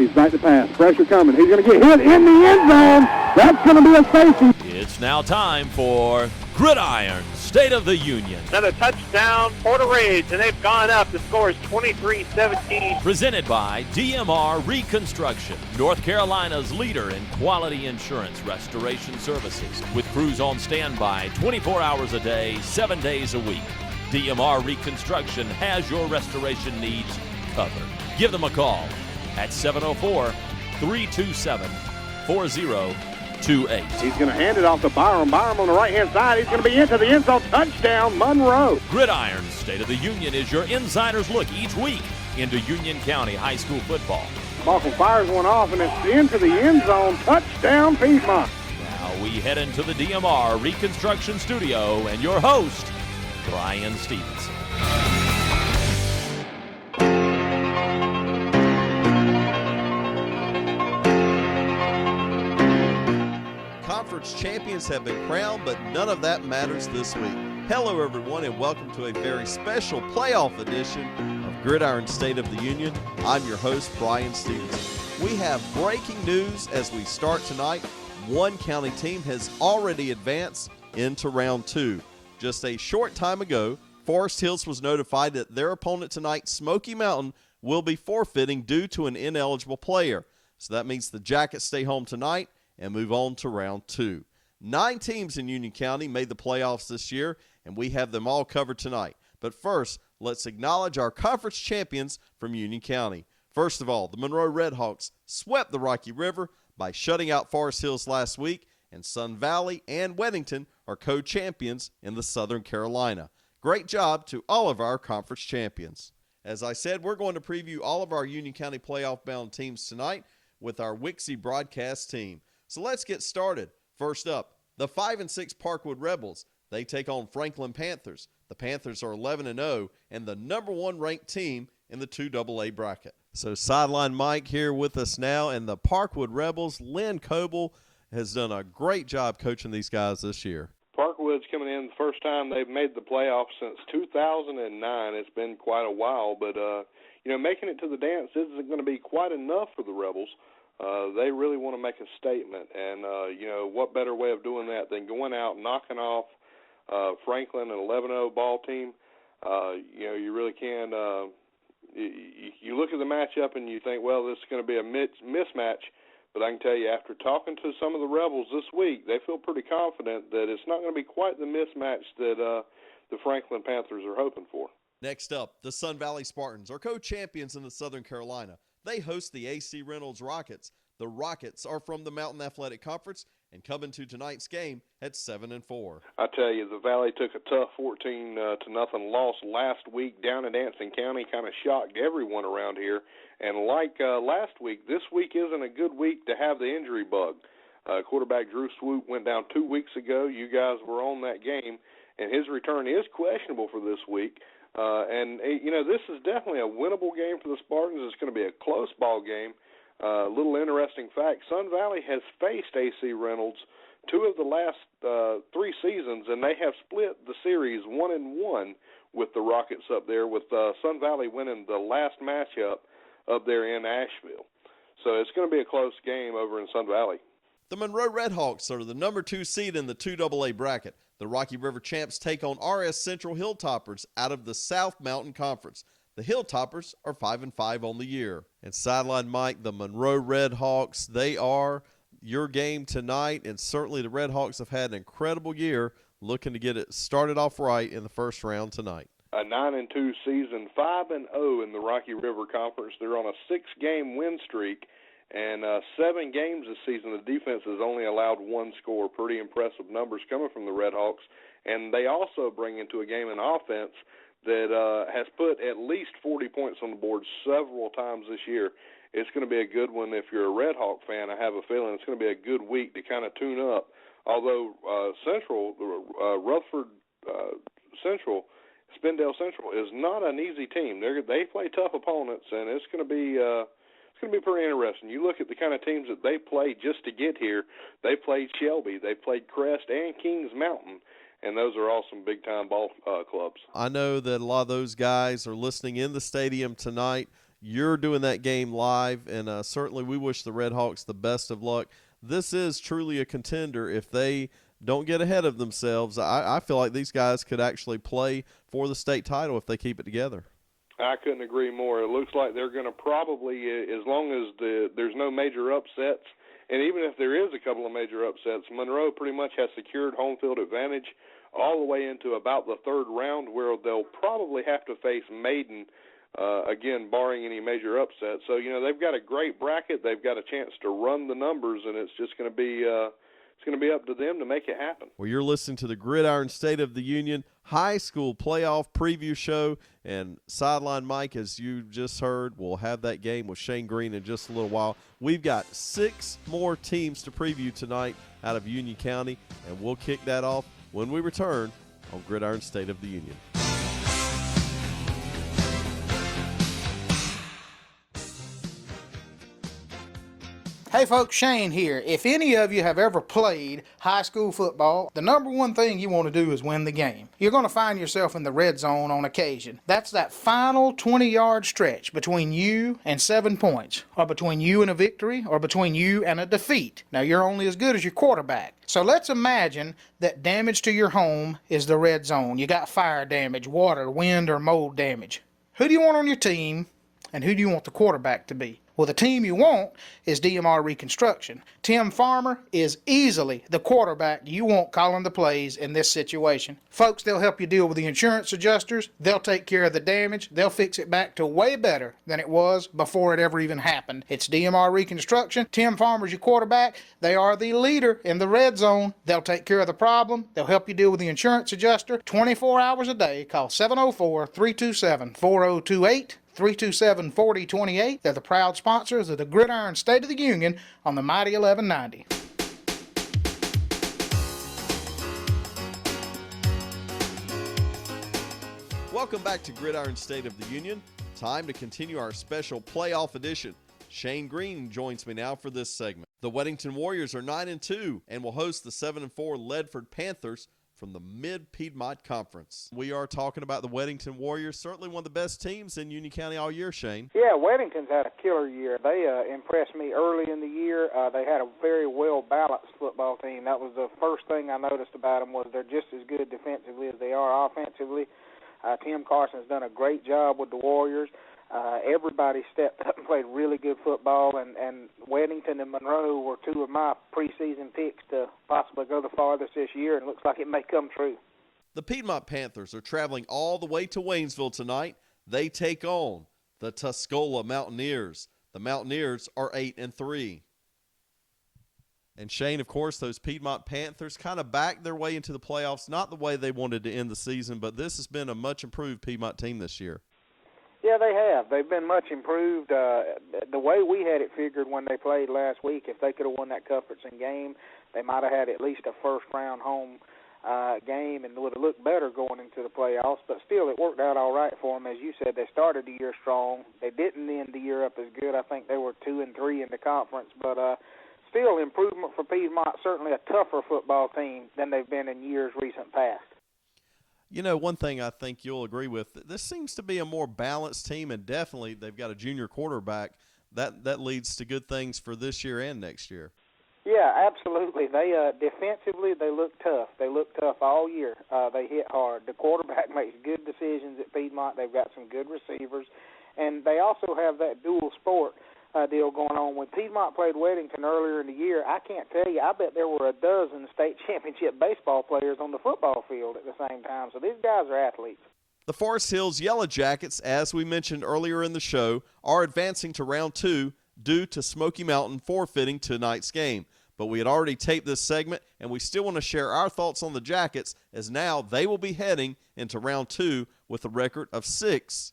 He's back to pass. Pressure coming. He's going to get hit in the end zone. That's going to be a safety. It's now time for Gridiron State of the Union. Another touchdown for the Rage, and they've gone up. The score is 23-17. Presented by DMR Reconstruction, North Carolina's leader in quality insurance restoration services, with crews on standby 24 hours a day, 7 days a week. DMR Reconstruction has your restoration needs covered. Give them a call at 704-327-4028. He's going to hand it off to Byram. Byram on the right-hand side. He's going to be into the end zone. Touchdown, Monroe. Gridiron State of the Union is your insider's look each week into Union County High School football. Malcolm fires one off, and it's into the end zone. Touchdown, Piedmont. Now we head into the DMR Reconstruction Studio and your host, Brian Stevenson. Conference champions have been crowned, but none of that matters this week. Hello, everyone, and welcome to a very special playoff edition of Gridiron State of the Union. I'm your host, Brian Stevenson. We have breaking news as we start tonight. One county team has already advanced into round two. Just a short time ago, Forest Hills was notified that their opponent tonight, Smoky Mountain, will be forfeiting due to an ineligible player. So that means the Jackets stay home tonight and move on to round two. 9 teams in Union County made the playoffs this year, and we have them all covered tonight. But first, let's acknowledge our conference champions from Union County. First of all, the Monroe Redhawks swept the Rocky River by shutting out Forest Hills last week, and Sun Valley and Weddington are co-champions in the Southern Carolina. Great job to all of our conference champions. As I said, we're going to preview all of our Union County playoff-bound teams tonight with our Wixie broadcast team. So let's get started. First up, the 5-6 Parkwood Rebels. They take on Franklin Panthers. The Panthers are 11-0 and the number 1 ranked team in the 2AA bracket. So Sideline Mike here with us now, and the Parkwood Rebels, Lynn Coble, has done a great job coaching these guys this year. Parkwood's coming in the first time they've made the playoffs since 2009. It's been quite a while, but making it to the dance isn't going to be quite enough for the Rebels. They really want to make a statement, and what better way of doing that than going out and knocking off Franklin, an 11-0 ball team. You really can. You look at the matchup and you think, well, this is going to be a mismatch. But I can tell you, after talking to some of the Rebels this week, they feel pretty confident that it's not going to be quite the mismatch that the Franklin Panthers are hoping for. Next up, the Sun Valley Spartans are co-champions in the Southern Carolina. They host the AC Reynolds Rockets. The Rockets are from the Mountain Athletic Conference and come into tonight's game at 7-4. I tell you, the Valley took a tough 14-0 loss last week down in Anson County. Kind of shocked everyone around here. And like last week, this week isn't a good week to have the injury bug. Quarterback Drew Swoop went down 2 weeks ago. You guys were on that game, and his return is questionable for this week. This is definitely a winnable game for the Spartans. It's going to be a close ball game. Little interesting fact, Sun Valley has faced AC Reynolds 2 of the last 3 seasons, and they have split the series 1-1 with the Rockets up there, with Sun Valley winning the last matchup up there in Asheville. So it's going to be a close game over in Sun Valley. The Monroe Redhawks are the number 2 seed in the 2AA bracket. The Rocky River champs take on RS Central Hilltoppers out of the South Mountain Conference. The Hilltoppers are 5-5 on the year. And Sideline Mike, the Monroe Redhawks, they are your game tonight, and certainly the Redhawks have had an incredible year, looking to get it started off right in the first round tonight. A 9-2 season, 5-0 in the Rocky River Conference. They're on a 6-game win streak, and 7 games this season. The defense has only allowed 1 score. Pretty impressive numbers coming from the Redhawks. And they also bring into a game an offense that has put at least 40 points on the board several times this year. It's going to be a good one if you're a Redhawk fan. I have a feeling it's going to be a good week to kind of tune up. Although Rutherford Central, Spindale Central is not an easy team. They play tough opponents, and it's going to be pretty interesting. You look at the kind of teams that they played just to get here. They played Shelby, they played Crest, and Kings Mountain, and those are all some big-time ball clubs. I know that a lot of those guys are listening in the stadium tonight. You're doing that game live, and certainly we wish the Red Hawks the best of luck. This is truly a contender. If they don't get ahead of themselves, I feel like these guys could actually play for the state title if they keep it together. I couldn't agree more. It looks like they're going to probably, as long as there's no major upsets, and even if there is a couple of major upsets, Monroe pretty much has secured home field advantage all the way into about the third round, where they'll probably have to face Maiden, again, barring any major upsets. So, they've got a great bracket. They've got a chance to run the numbers, and it's just going to be it's going to be up to them to make it happen. Well, you're listening to the Gridiron State of the Union High School Playoff Preview Show, and Sideline Mike, as you just heard, will have that game with Shane Green in just a little while. We've got 6 more teams to preview tonight out of Union County, and we'll kick that off when we return on Gridiron State of the Union. Hey folks, Shane here. If any of you have ever played high school football, the number one thing you want to do is win the game. You're going to find yourself in the red zone on occasion. That's that final 20-yard stretch between you and 7 points, or between you and a victory, or between you and a defeat. Now, you're only as good as your quarterback. So let's imagine that damage to your home is the red zone. You got fire damage, water, wind, or mold damage. Who do you want on your team, and who do you want the quarterback to be? Well, the team you want is DMR Reconstruction. Tim Farmer is easily the quarterback you want calling the plays in this situation. Folks, they'll help you deal with the insurance adjusters. They'll take care of the damage. They'll fix it back to way better than it was before it ever even happened. It's DMR Reconstruction. Tim Farmer's your quarterback. They are the leader in the red zone. They'll take care of the problem. They'll help you deal with the insurance adjuster 24 hours a day. Call 704-327-4028. 327-4028. They're the proud sponsors of the Gridiron State of the Union on the Mighty 1190. Welcome back to Gridiron State of the Union. Time to continue our special playoff edition. Shane Green joins me now for this segment. The Weddington Warriors are 9-2 and will host the 7-4 Ledford Panthers from the Mid-Piedmont Conference. We are talking about the Weddington Warriors, certainly one of the best teams in Union County all year, Shane. Yeah, Weddington's had a killer year. They impressed me early in the year. They had a very well-balanced football team. That was the first thing I noticed about them, was they're just as good defensively as they are offensively. Tim Carson's done a great job with the Warriors. Everybody stepped up and played really good football, and Weddington and Monroe were 2 of my preseason picks to possibly go the farthest this year, and it looks like it may come true. The Piedmont Panthers are traveling all the way to Waynesville tonight. They take on the Tuscola Mountaineers. The Mountaineers are 8-3. And Shane, of course, those Piedmont Panthers kind of backed their way into the playoffs, not the way they wanted to end the season, but this has been a much improved Piedmont team this year. Yeah, they have. They've been much improved. The way we had it figured when they played last week, if they could have won that Cuthbertson game, they might have had at least a first-round home game and would have looked better going into the playoffs. But still, it worked out all right for them. As you said, they started the year strong. They didn't end the year up as good. I think they were 2-3 in the conference. But still, improvement for Piedmont, certainly a tougher football team than they've been in years recent past. You know, one thing I think you'll agree with, this seems to be a more balanced team, and definitely they've got a junior quarterback. That leads to good things for this year and next year. Yeah, absolutely. They defensively, they look tough. They look tough all year. They hit hard. The quarterback makes good decisions at Piedmont. They've got some good receivers. And they also have that dual sport deal going on. When Piedmont played Weddington earlier in the year, I can't tell you, I bet there were a dozen state championship baseball players on the football field at the same time. So these guys are athletes. The Forest Hills Yellow Jackets, as we mentioned earlier in the show, are advancing to round 2 due to Smoky Mountain forfeiting tonight's game. But we had already taped this segment, and we still want to share our thoughts on the Jackets, as now they will be heading into round 2 with a record of 6-5.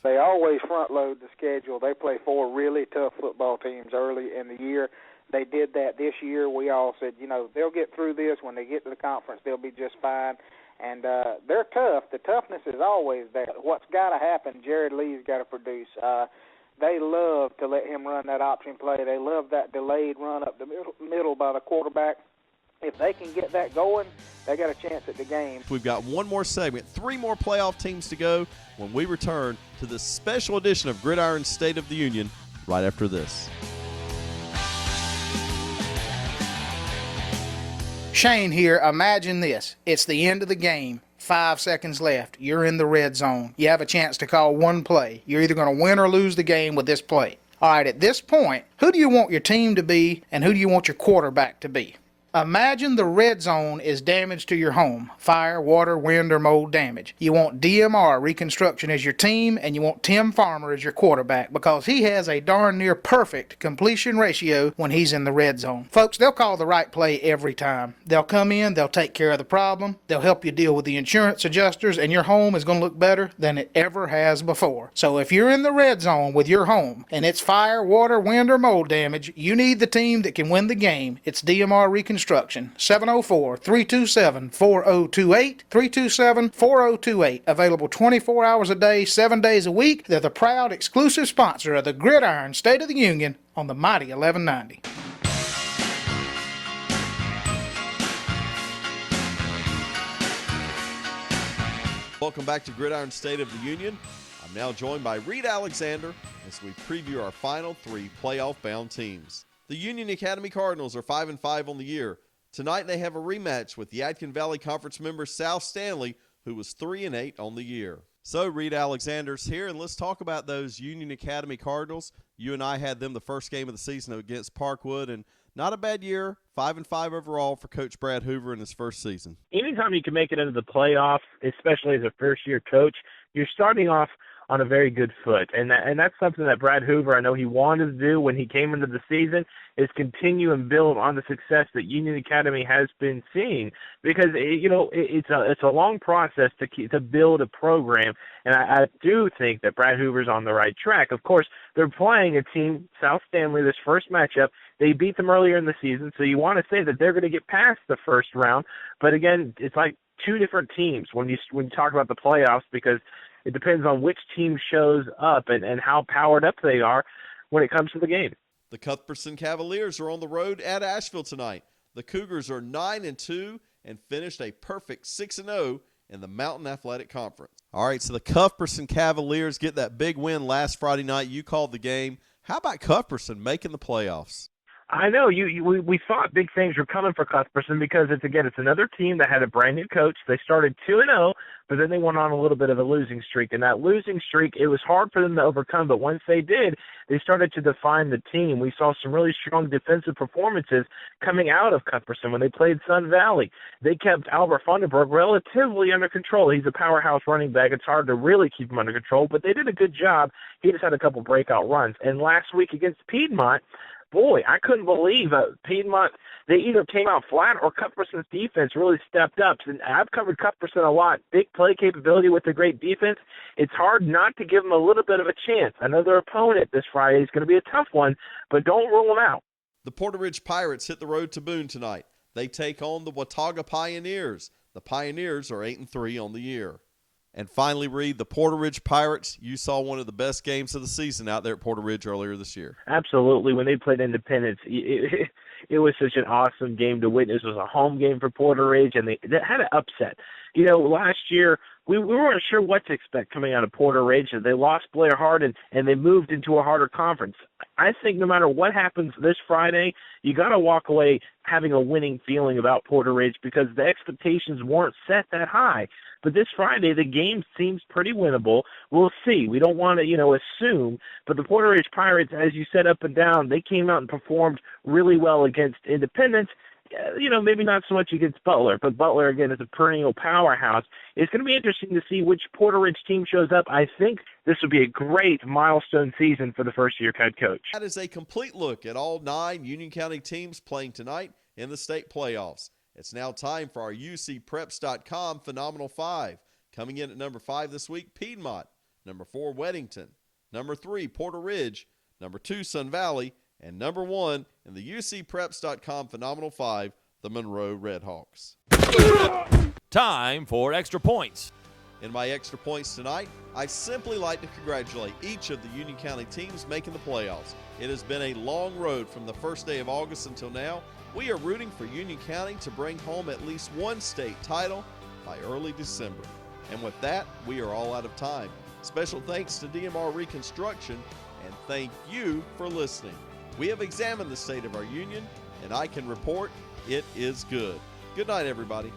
They always front-load the schedule. They play 4 really tough football teams early in the year. They did that this year. We all said, you know, they'll get through this. When they get to the conference, they'll be just fine. And they're tough. The toughness is always there. What's got to happen, Jared Lee's got to produce. They love to let him run that option play. They love that delayed run up the middle by the quarterback. if they can get that going, they got a chance at the game. We've got one more segment, 3 more playoff teams to go when we return to this special edition of Gridiron State of the Union right after this. Shane here. Imagine this. It's the end of the game. 5 seconds left. You're in the red zone. You have a chance to call one play. You're either going to win or lose the game with this play. All right, at this point, who do you want your team to be and who do you want your quarterback to be? Imagine the red zone is damage to your home. Fire, water, wind, or mold damage. You want DMR Reconstruction as your team, and you want Tim Farmer as your quarterback because he has a darn near perfect completion ratio when he's in the red zone. Folks, they'll call the right play every time. They'll come in, they'll take care of the problem, they'll help you deal with the insurance adjusters, and your home is going to look better than it ever has before. So if you're in the red zone with your home, and it's fire, water, wind, or mold damage, you need the team that can win the game. It's DMR Reconstruction. 704-327-4028, 327-4028. Available 24 hours a day, 7 days a week. They're the proud exclusive sponsor of the Gridiron State of the Union on the mighty 1190. Welcome back to Gridiron State of the Union. I'm now joined by Reed Alexander as we preview our final 3 playoff-bound teams. The Union Academy Cardinals are 5-5 on the year. Tonight they have a rematch with the Yadkin Valley Conference member South Stanley, who was 3-8 on the year. So Reed Alexander's here, and let's talk about those Union Academy Cardinals. You and I had them the first game of the season against Parkwood, and not a bad year, 5-5 overall for Coach Brad Hoover in his first season. Anytime you can make it into the playoffs, especially as a first-year coach, you're starting off on a very good foot. And that's something that Brad Hoover, I know he wanted to do when he came into the season, is continue and build on the success that Union Academy has been seeing. Because, it's a long process to build a program. And I do think that Brad Hoover's on the right track. Of course, they're playing a team, South Stanley, this first matchup. They beat them earlier in the season, so you want to say that they're going to get past the first round. But again, it's like 2 different teams when you talk about the playoffs, because it depends on which team shows up and how powered up they are when it comes to the game. The Cuthbertson Cavaliers are on the road at Asheville tonight. The Cougars are 9-2 and finished a perfect 6-0 in the Mountain Athletic Conference. All right, so the Cuthbertson Cavaliers get that big win last Friday night. You called the game. How about Cuthbertson making the playoffs? I know we thought big things were coming for Cuthbertson because it's another team that had a brand new coach. They started 2-0, but then they went on a little bit of a losing streak. And that losing streak, it was hard for them to overcome, but once they did, they started to define the team. We saw some really strong defensive performances coming out of Cuthbertson when they played Sun Valley. They kept Albert Funderburg relatively under control. He's a powerhouse running back. It's hard to really keep him under control, but they did a good job. He just had a couple breakout runs. And last week against Piedmont, boy, I couldn't believe Piedmont, they either came out flat or Cuthbertson's defense really stepped up. And I've covered Cuthbertson a lot. Big play capability with a great defense. It's hard not to give them a little bit of a chance. I know their opponent this Friday is going to be a tough one, but don't rule them out. The Porter Ridge Pirates hit the road to Boone tonight. They take on the Watauga Pioneers. The Pioneers are 8-3 on the year. And finally, Reed, the Porter Ridge Pirates, you saw one of the best games of the season out there at Porter Ridge earlier this year. Absolutely. When they played Independence, it was such an awesome game to witness. It was a home game for Porter Ridge, and they had an upset. Last year, we weren't sure what to expect coming out of Porter Ridge. They lost Blair Hart, and they moved into a harder conference. I think no matter what happens this Friday, you got to walk away having a winning feeling about Porter Ridge because the expectations weren't set that high. But this Friday, the game seems pretty winnable. We'll see. We don't want to, assume. But the Porter Ridge Pirates, as you said up and down, they came out and performed really well against Independence. Maybe not so much against Butler, but Butler, again, is a perennial powerhouse. It's going to be interesting to see which Porter Ridge team shows up. I think this would be a great milestone season for the first-year head coach. That is a complete look at all 9 Union County teams playing tonight in the state playoffs. It's now time for our UCPreps.com Phenomenal 5. Coming in at number 5 this week, Piedmont. Number 4, Weddington. Number 3, Porter Ridge. Number 2, Sun Valley. And number 1 in the UCPreps.com Phenomenal 5, the Monroe Redhawks. Time for extra points. In my extra points tonight, I simply like to congratulate each of the Union County teams making the playoffs. It has been a long road from the first day of August until now. We are rooting for Union County to bring home at least one state title by early December. And with that, we are all out of time. Special thanks to DMR Reconstruction, and thank you for listening. We have examined the state of our union, and I can report it is good. Good night, everybody.